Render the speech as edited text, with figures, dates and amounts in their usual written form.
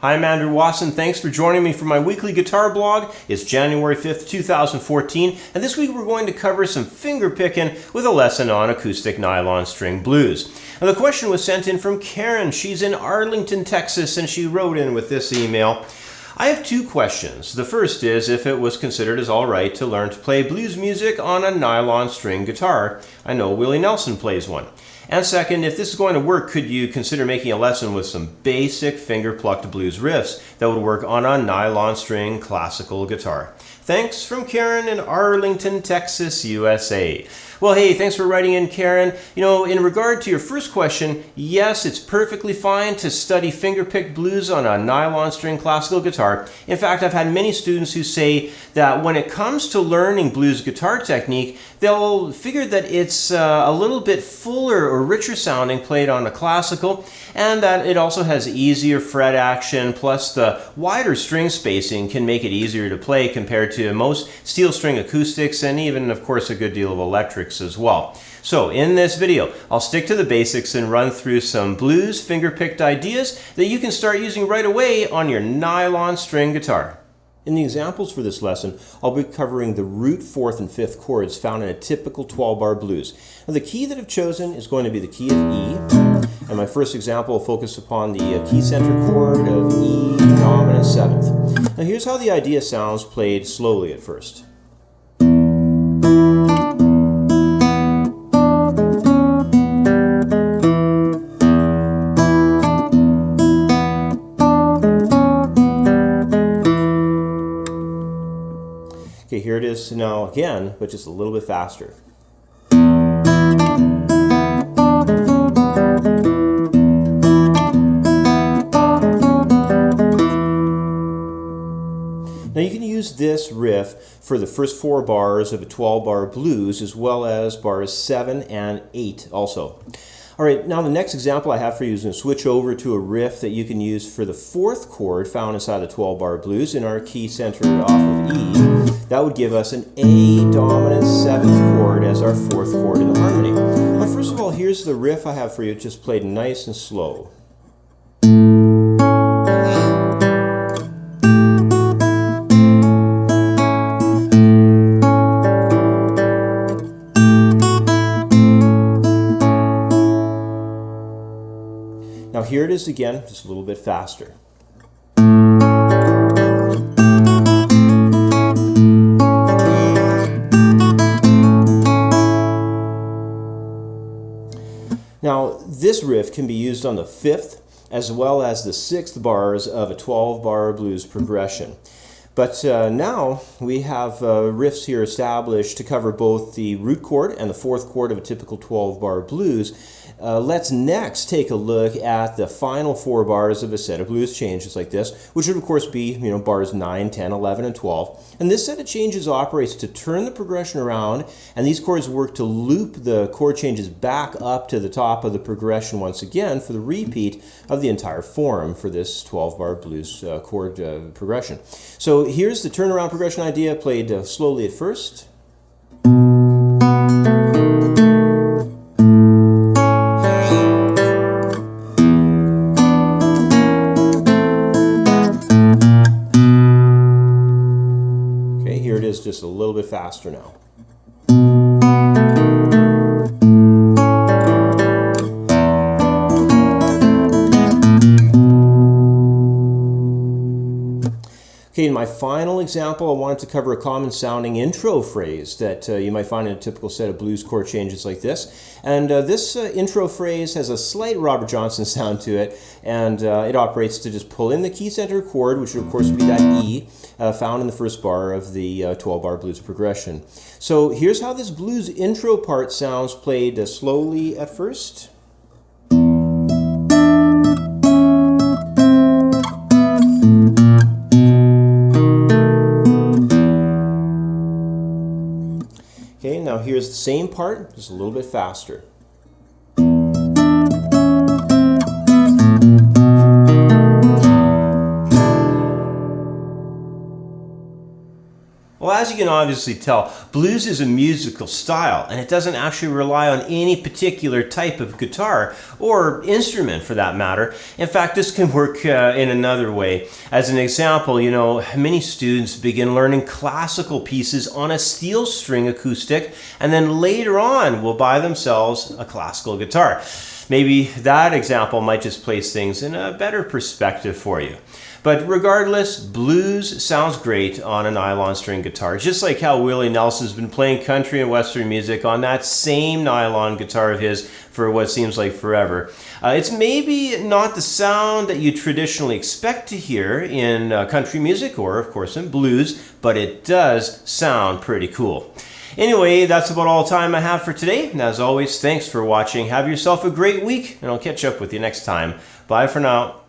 Hi, I'm Andrew Wasson. Thanks for joining me for my weekly guitar blog. It's January 5th, 2014, and this week we're going to cover some finger picking with a lesson on acoustic nylon string blues. Now, the question was sent in from Karen. She's in Arlington, Texas, and she wrote in with this email. I have two questions. The first is if it was considered as all right to learn to play blues music on a nylon string guitar. I know Willie Nelson plays one. And second, if this is going to work, could you consider making a lesson with some basic finger-plucked blues riffs that would work on a nylon-string classical guitar? Thanks from Karen in Arlington, Texas, USA. Well, hey, thanks for writing in, Karen. You know, in regard to your first question, yes, it's perfectly fine to study finger-picked blues on a nylon-string classical guitar. In fact, I've had many students who say that when it comes to learning blues guitar technique, they'll figure that it's a little bit fuller or richer sounding played on a classical, and that it also has easier fret action, plus the wider string spacing can make it easier to play compared to most steel string acoustics and even, of course, a good deal of electrics as well. So in this video, I'll stick to the basics and run through some blues finger-picked ideas that you can start using right away on your nylon string guitar. In the examples for this lesson, I'll be covering the root, fourth, and fifth chords found in a typical 12-bar blues. Now, the key that I've chosen is going to be the key of E, and my first example will focus upon the key center chord of E dominant seventh. Now here's how the idea sounds played slowly at first. Okay, here it is now again, but just a little bit faster. Now you can use this riff for the first 4 bars of a 12-bar blues as well as bars 7 and 8 also. Alright, now the next example I have for you is going to switch over to a riff that you can use for the 4th chord found inside the 12-bar blues in our key centered off of E. That would give us an A dominant 7th chord as our 4th chord in the harmony. Now first of all, here's the riff I have for you, just played nice and slow. Now here it is again, just a little bit faster. Now this riff can be used on the 5th as well as the 6th bars of a 12-bar blues progression. But now we have riffs here established to cover both the root chord and the 4th chord of a typical 12-bar blues. Let's next take a look at the final 4 bars of a set of blues changes like this, which would of course be, bars 9, 10, 11, and 12. And this set of changes operates to turn the progression around, and these chords work to loop the chord changes back up to the top of the progression once again for the repeat of the entire form for this 12-bar blues chord progression. So here's the turnaround progression idea played slowly at first. Okay, here it is just a little bit faster now. Okay, in my final example, I wanted to cover a common sounding intro phrase that you might find in a typical set of blues chord changes like this. And this intro phrase has a slight Robert Johnson sound to it, and it operates to just pull in the key center chord, which would of course be that E, found in the first bar of the 12-bar blues progression. So here's how this blues intro part sounds played slowly at first. Okay, now here's the same part, just a little bit faster. Well, as as you can obviously tell, blues is a musical style, and it doesn't actually rely on any particular type of guitar or instrument for that matter. In fact, this can work in another way. As an example, you know, many students begin learning classical pieces on a steel string acoustic, and then later on will buy themselves a classical guitar. Maybe that example might just place things in a better perspective for you. But regardless, blues sounds great on a nylon string guitar, just like how Willie Nelson's been playing country and western music on that same nylon guitar of his for what seems like forever. It's maybe not the sound that you traditionally expect to hear in country music or, of course, in blues, but it does sound pretty cool. Anyway, that's about all the time I have for today. And as always, thanks for watching. Have yourself a great week, and I'll catch up with you next time. Bye for now.